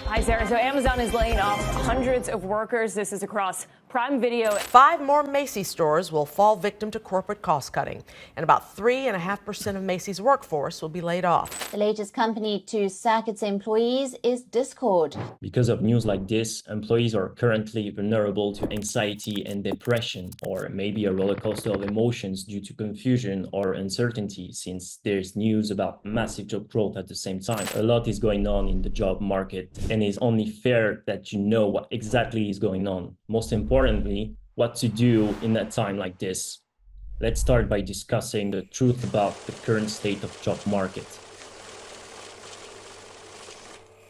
Hi, Sarah. So Amazon is laying off hundreds of workers. This is across Prime Video. 5 more Macy's stores will fall victim to corporate cost cutting, and about 3.5% of Macy's workforce will be laid off. The latest company to sack its employees is Discord. Because of news like this, employees are currently vulnerable to anxiety and depression, or maybe a roller coaster of emotions due to confusion or uncertainty, since there's news about massive job growth at the same time. A lot is going on in the job market, and it's only fair that you know what exactly is going on. Most importantly, what to do in that time like this. Let's start by discussing the truth about the current state of job market.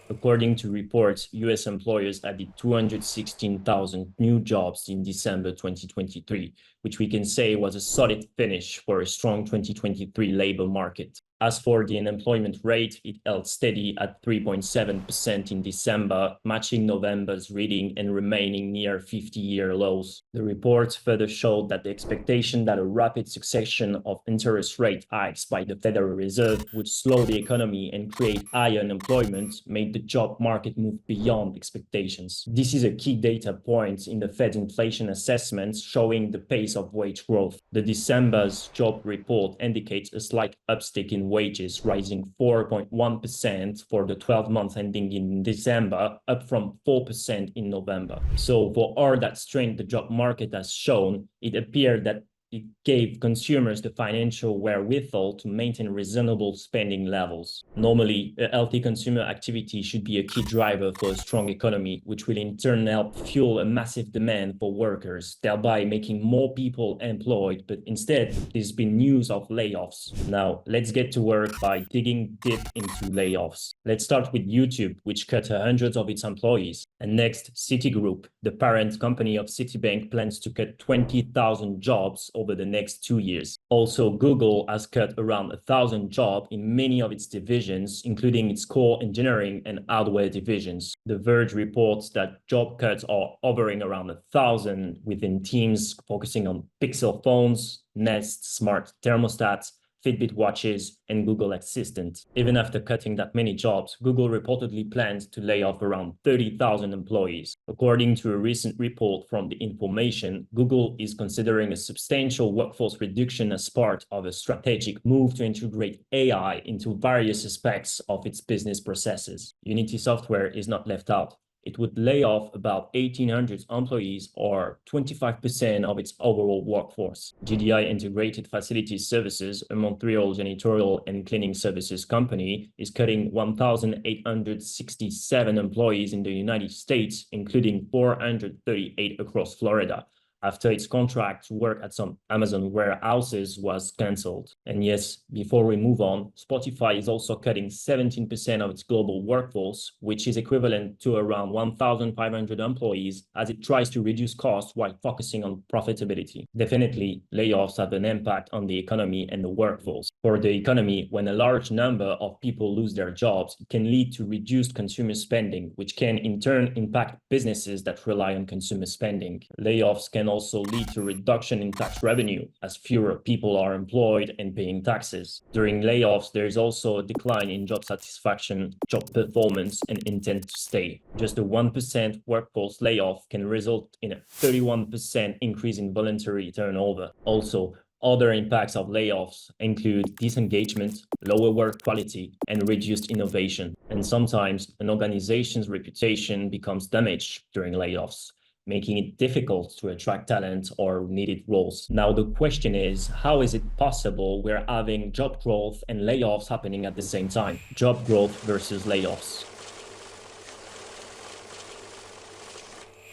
According to reports, US employers added 216,000 new jobs in December 2023, which we can say was a solid finish for a strong 2023 labor market. As for the unemployment rate, it held steady at 3.7% in December, matching November's reading and remaining near 50-year lows. The report further showed that the expectation that a rapid succession of interest rate hikes by the Federal Reserve would slow the economy and create higher unemployment made the job market move beyond expectations. This is a key data point in the Fed's inflation assessments showing the pace of wage growth. The December's job report indicates a slight uptick in wages, rising 4.1% for the 12 months ending in December, up from 4% in November. So for all that strength the job market has shown, it appeared that it gave consumers the financial wherewithal to maintain reasonable spending levels. Normally, a healthy consumer activity should be a key driver for a strong economy, which will in turn help fuel a massive demand for workers, thereby making more people employed. But instead, there's been news of layoffs. Now, let's get to work by digging deep into layoffs. Let's start with YouTube, which cut hundreds of its employees. And next, Citigroup, the parent company of Citibank, plans to cut 20,000 jobs over the next 2 years. Also, Google has cut around 1,000 jobs in many of its divisions, including its core engineering and hardware divisions. The Verge reports that job cuts are hovering around 1,000 within teams focusing on Pixel phones, Nest smart thermostats, Fitbit watches, and Google Assistant. Even after cutting that many jobs, Google reportedly plans to lay off around 30,000 employees. According to a recent report from The Information, Google is considering a substantial workforce reduction as part of a strategic move to integrate AI into various aspects of its business processes. Unity Software is not left out. It would lay off about 1,800 employees, or 25% of its overall workforce. GDI Integrated Facilities Services, a Montreal janitorial and cleaning services company, is cutting 1,867 employees in the United States, including 438 across Florida, after its contract to work at some Amazon warehouses was cancelled. And yes, before we move on, Spotify is also cutting 17% of its global workforce, which is equivalent to around 1,500 employees, as it tries to reduce costs while focusing on profitability. Definitely, layoffs have an impact on the economy and the workforce. For the economy, when a large number of people lose their jobs, it can lead to reduced consumer spending, which can in turn impact businesses that rely on consumer spending. Layoffs can also lead to reduction in tax revenue, as fewer people are employed and paying taxes. During layoffs, there is also a decline in job satisfaction, job performance, and intent to stay. Just a 1% workforce layoff can result in a 31% increase in voluntary turnover. Also, other impacts of layoffs include disengagement, lower work quality, and reduced innovation. And sometimes an organization's reputation becomes damaged during layoffs, making it difficult to attract talent or needed roles. Now, the question is, how is it possible we're having job growth and layoffs happening at the same time? Job growth versus layoffs.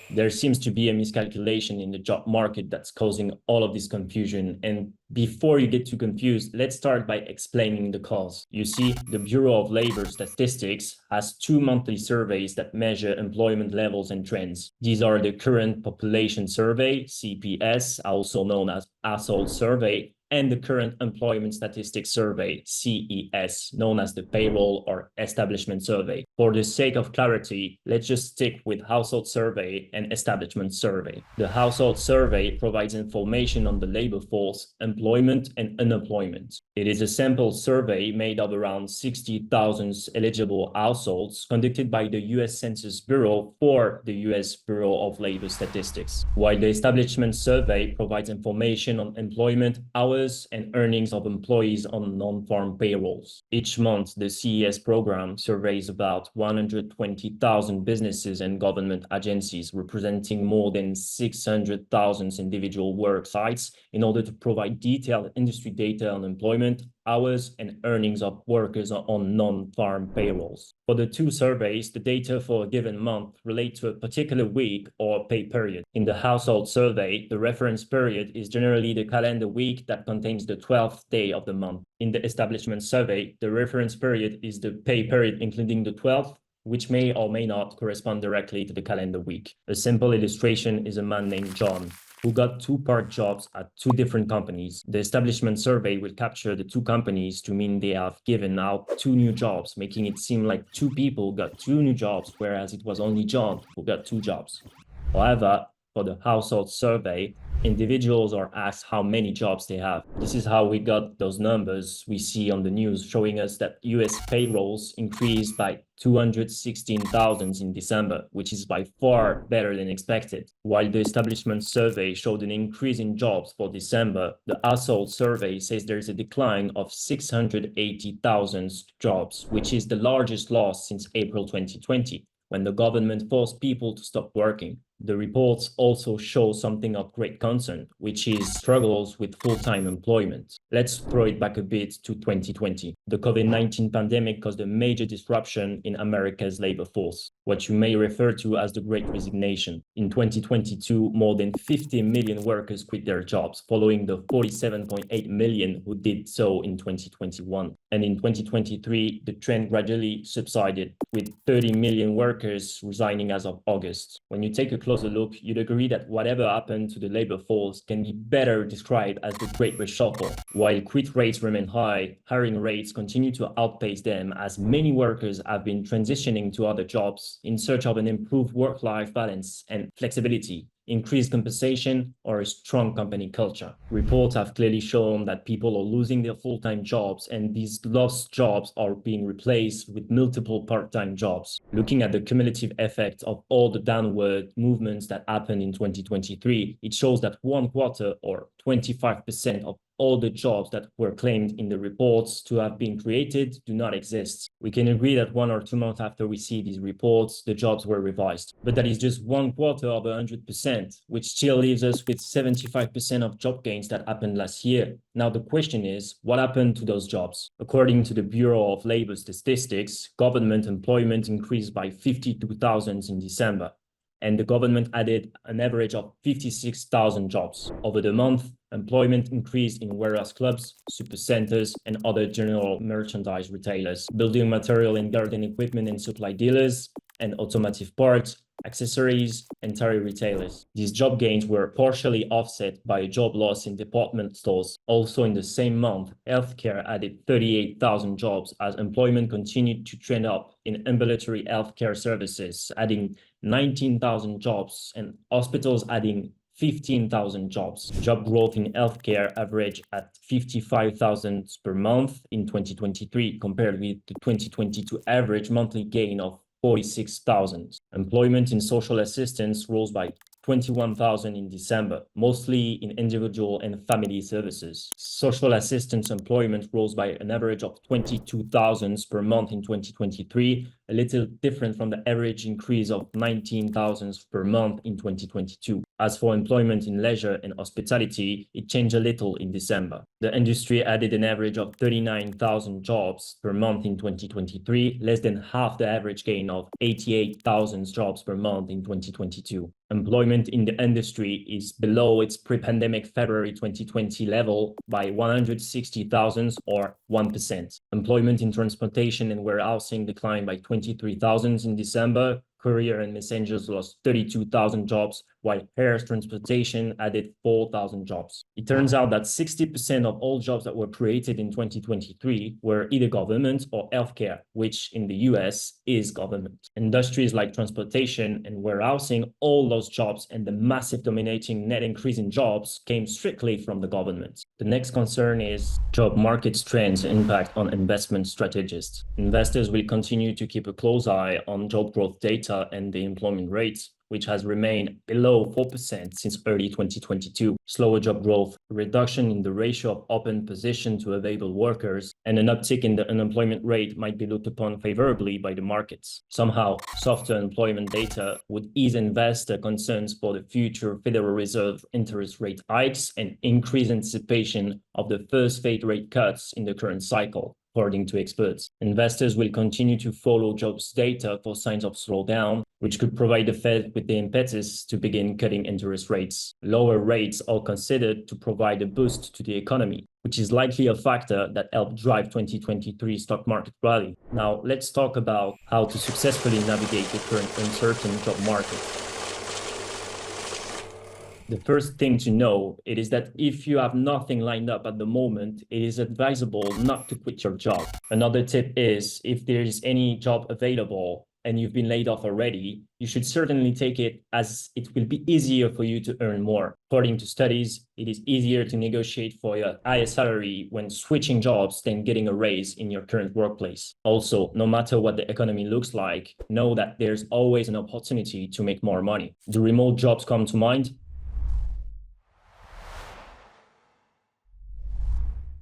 There seems to be a miscalculation in the job market that's causing all of this confusion. And before you get too confused, let's start by explaining the cause. You see, the Bureau of Labor Statistics has 2 monthly surveys that measure employment levels and trends. These are the Current Population Survey, CPS, also known as Household Survey, and the Current Employment Statistics Survey, CES, known as the Payroll or Establishment Survey. For the sake of clarity, let's just stick with Household Survey and Establishment Survey. The Household Survey provides information on the labor force, employment, and unemployment. It is a sample survey made of around 60,000 eligible households conducted by the U.S. Census Bureau for the U.S. Bureau of Labor Statistics, while the Establishment Survey provides information on employment, hours, and earnings of employees on non-farm payrolls. Each month, the CES program surveys about 120,000 businesses and government agencies representing more than 600,000 individual work sites in order to provide detailed industry data on employment, hours, and earnings of workers on non-farm payrolls. For the two surveys, the data for a given month relate to a particular week or pay period. In the household survey, the reference period is generally the calendar week that contains the 12th day of the month. In the establishment survey, the reference period is the pay period including the 12th, which may or may not correspond directly to the calendar week. A simple illustration is a man named John, who got two part jobs at two different companies. The establishment survey will capture the two companies to mean they have given out two new jobs, making it seem like two people got two new jobs, whereas it was only John who got two jobs. However, for the household survey, individuals are asked how many jobs they have. This is how we got those numbers we see on the news showing us that US payrolls increased by 216,000 in December, which is by far better than expected. While the establishment survey showed an increase in jobs for December, the household survey says there's a decline of 680,000 jobs, which is the largest loss since April 2020, when the government forced people to stop working. The reports also show something of great concern, which is struggles with full-time employment. Let's throw it back a bit to 2020. The COVID-19 pandemic caused a major disruption in America's labor force, what you may refer to as the Great Resignation. In 2022, more than 50 million workers quit their jobs, following the 47.8 million who did so in 2021. And in 2023, the trend gradually subsided, with 30 million workers resigning as of August. When you take a closer look, you'd agree that whatever happened to the labor force can be better described as the Great Reshuffle. While quit rates remain high, hiring rates continue to outpace them as many workers have been transitioning to other jobs in search of an improved work-life balance and flexibility, increased compensation, or a strong company culture. Reports have clearly shown that people are losing their full-time jobs, and these lost jobs are being replaced with multiple part-time jobs. Looking at the cumulative effect of all the downward movements that happened in 2023, it shows that 1/4 or 25% of all the jobs that were claimed in the reports to have been created do not exist. We can agree that 1 or 2 months after we see these reports, the jobs were revised. But that is just 1/4 of 100%, which still leaves us with 75% of job gains that happened last year. Now the question is, what happened to those jobs? According to the Bureau of Labor Statistics, government employment increased by 52,000 in December, and the government added an average of 56,000 jobs. Over the month, employment increased in warehouse clubs, supercenters, and other general merchandise retailers, building material and garden equipment and supply dealers, and automotive parts, accessories, and tire retailers. These job gains were partially offset by a job loss in department stores. Also in the same month, healthcare added 38,000 jobs as employment continued to trend up in ambulatory healthcare services, adding 19,000 jobs, and hospitals adding 15,000 jobs. Job growth in healthcare averaged at 55,000 per month in 2023, compared with the 2022 average monthly gain of 46,000. Employment in social assistance rose by 21,000 in December, mostly in individual and family services. Social assistance employment rose by an average of 22,000 per month in 2023, a little different from the average increase of 19,000 per month in 2022. As for employment in leisure and hospitality, it changed a little in December. The industry added an average of 39,000 jobs per month in 2023, less than half the average gain of 88,000 jobs per month in 2022. Employment in the industry is below its pre-pandemic February 2020 level by 160,000 or 1%. Employment in transportation and warehousing declined by 23,000 in December, courier and messengers lost 32,000 jobs, while air transportation added 4,000 jobs. It turns out that 60% of all jobs that were created in 2023 were either government or healthcare, which in the US is government. Industries like transportation and warehousing, all those jobs and the massive dominating net increase in jobs came strictly from the government. The next concern is job market trends impact on investment strategists. Investors will continue to keep a close eye on job growth data and the employment rates, which has remained below 4% since early 2022. Slower job growth, a reduction in the ratio of open position to available workers, and an uptick in the unemployment rate might be looked upon favorably by the markets. Somehow, softer employment data would ease investor concerns for the future Federal Reserve interest rate hikes and increase anticipation of the first Fed rate cuts in the current cycle. According to experts, investors will continue to follow jobs data for signs of slowdown, which could provide the Fed with the impetus to begin cutting interest rates. Lower rates are considered to provide a boost to the economy, which is likely a factor that helped drive 2023 stock market rally. Now, let's talk about how to successfully navigate the current uncertain job market. The first thing to know is that if you have nothing lined up at the moment, it is advisable not to quit your job. Another tip is if there is any job available and you've been laid off already, you should certainly take it, as it will be easier for you to earn more. According to studies, it is easier to negotiate for a higher salary when switching jobs than getting a raise in your current workplace. Also, no matter what the economy looks like, know that there's always an opportunity to make more money. Do remote jobs come to mind?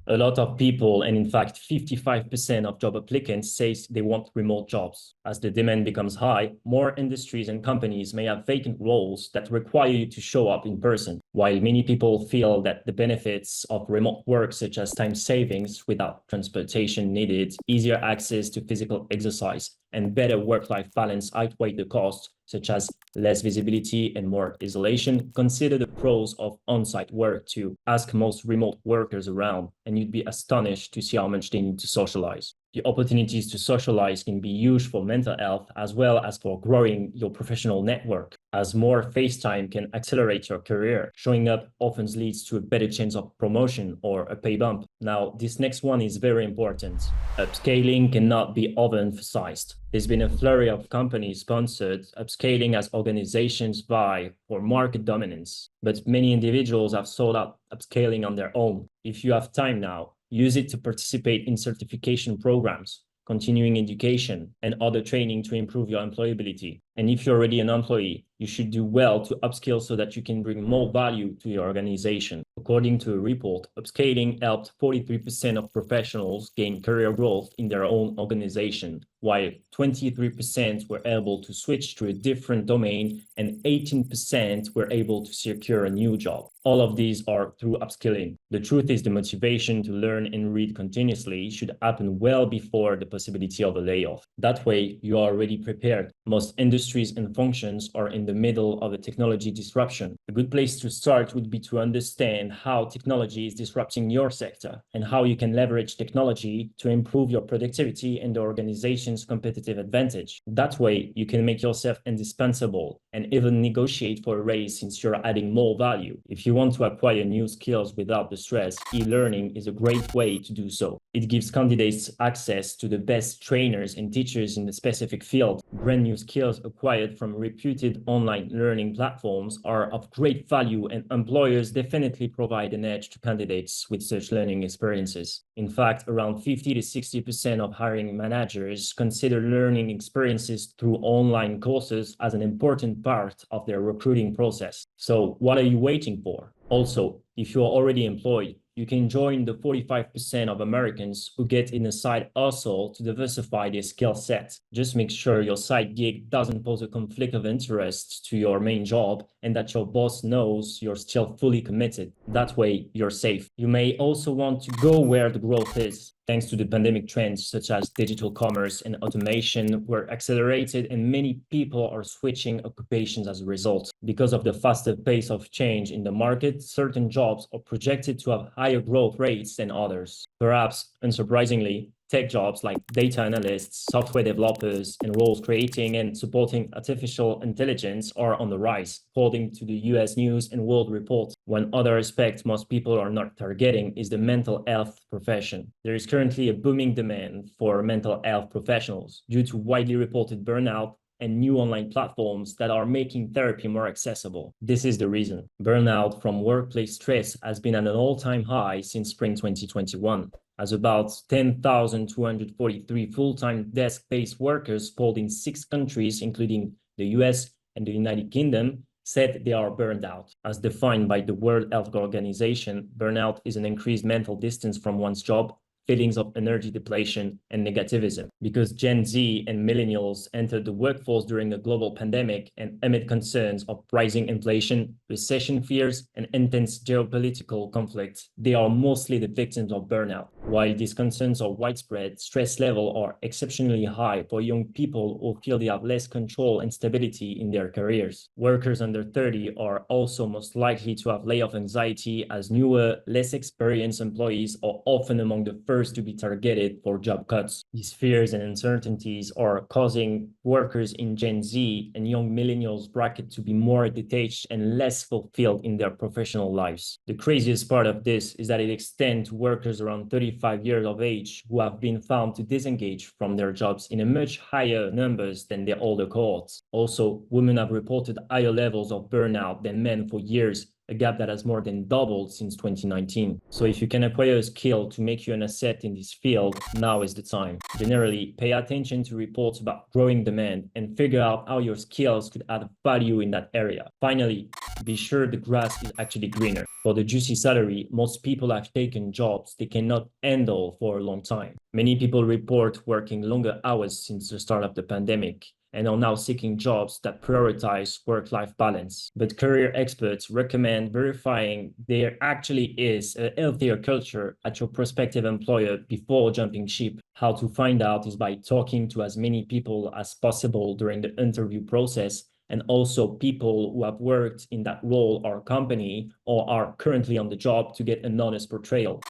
A lot of people, and in fact 55% of job applicants, say they want remote jobs. As the demand becomes high, more industries and companies may have vacant roles that require you to show up in person. While many people feel that the benefits of remote work, such as time savings without transportation needed, easier access to physical exercise, and better work-life balance outweigh the costs, such as less visibility and more isolation, consider the pros of on-site work too. Ask most remote workers around, and you'd be astonished to see how much they need to socialize. The opportunities to socialize can be huge for mental health as well as for growing your professional network, as more face time can accelerate your career. Showing up often leads to a better chance of promotion or a pay bump. Now, this next one is very important. Upscaling cannot be overemphasized. There's been a flurry of company-sponsored upscaling as organizations vie for market dominance, but many individuals have sought out upscaling on their own. If you have time now, use it to participate in certification programs, continuing education, and other training to improve your employability. And if you're already an employee, you should do well to upskill so that you can bring more value to your organization. According to a report, upscaling helped 43% of professionals gain career growth in their own organization, while 23% were able to switch to a different domain and 18% were able to secure a new job. All of these are through upskilling. The truth is the motivation to learn and read continuously should happen well before the possibility of a layoff. That way, you are already prepared. Most industries and functions are in the middle of a technology disruption. A good place to start would be to understand how technology is disrupting your sector and how you can leverage technology to improve your productivity and the organization's competitive advantage. That way, you can make yourself indispensable and even negotiate for a raise since you're adding more value. If you want to acquire new skills without the stress, e-learning is a great way to do so. It gives candidates access to the best trainers and teachers in the specific field. Brand new skills acquired from reputed online learning platforms are of great value, and employers definitely provide an edge to candidates with such learning experiences. In fact, around 50 to 60% of hiring managers consider learning experiences through online courses as an important part of their recruiting process. So what are you waiting for? Also, if you're already employed, you can join the 45% of Americans who get in a side hustle to diversify their skill set. Just make sure your side gig doesn't pose a conflict of interest to your main job and that your boss knows you're still fully committed. That way, you're safe. You may also want to go where the growth is. Thanks to the pandemic, trends such as digital commerce and automation were accelerated, and many people are switching occupations as a result. Because of the faster pace of change in the market, certain jobs are projected to have higher growth rates than others. Perhaps, unsurprisingly, Tech jobs like data analysts, software developers, and roles creating and supporting artificial intelligence are on the rise, according to the US News and World Report. One other aspect most people are not targeting is the mental health profession. There is currently a booming demand for mental health professionals due to widely reported burnout and new online platforms that are making therapy more accessible. This is the reason. Burnout from workplace stress has been at an all-time high since spring 2021, as about 10,243 full-time desk-based workers polled in 6 countries, including the US and the United Kingdom, said they are burned out. As defined by the World Health Organization, burnout is an increased mental distance from one's job, feelings of energy depletion, and negativism. Because Gen Z and millennials entered the workforce during a global pandemic and amid concerns of rising inflation, recession fears, and intense geopolitical conflicts, they are mostly the victims of burnout. While these concerns are widespread, stress levels are exceptionally high for young people who feel they have less control and stability in their careers. Workers under 30 are also most likely to have layoff anxiety, as newer, less experienced employees are often among the first to be targeted for job cuts. These fears and uncertainties are causing workers in Gen Z and young millennials bracket to be more detached and less fulfilled in their professional lives. The craziest part of this is that it extends to workers around 35 years of age who have been found to disengage from their jobs in a much higher numbers than their older cohorts. Also, women have reported higher levels of burnout than men for years, a gap that has more than doubled since 2019. So if you can acquire a skill to make you an asset in this field, now is the time. Generally, pay attention to reports about growing demand and figure out how your skills could add value in that area. Finally, be sure the grass is actually greener. For the juicy salary, most people have taken jobs they cannot handle for a long time. Many people report working longer hours since the start of the pandemic and are now seeking jobs that prioritize work-life balance. But career experts recommend verifying there actually is a healthier culture at your prospective employer before jumping ship. How to find out is by talking to as many people as possible during the interview process, and also people who have worked in that role or company or are currently on the job to get an honest portrayal.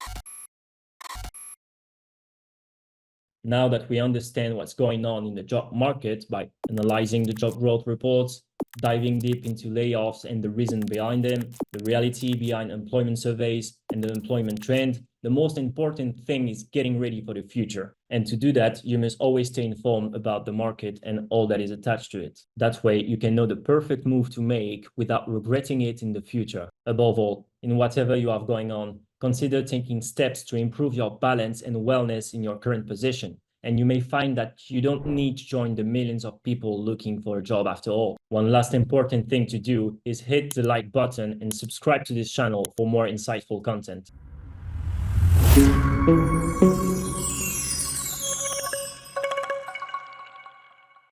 Now that we understand what's going on in the job market by analyzing the job growth reports, diving deep into layoffs and the reason behind them, the reality behind employment surveys, and the employment trend, the most important thing is getting ready for the future. And to do that, you must always stay informed about the market and all that is attached to it. That way, you can know the perfect move to make without regretting it in the future. Above all, in whatever you have going on, consider taking steps to improve your balance and wellness in your current position. And you may find that you don't need to join the millions of people looking for a job after all. One last important thing to do is hit the like button and subscribe to this channel for more insightful content.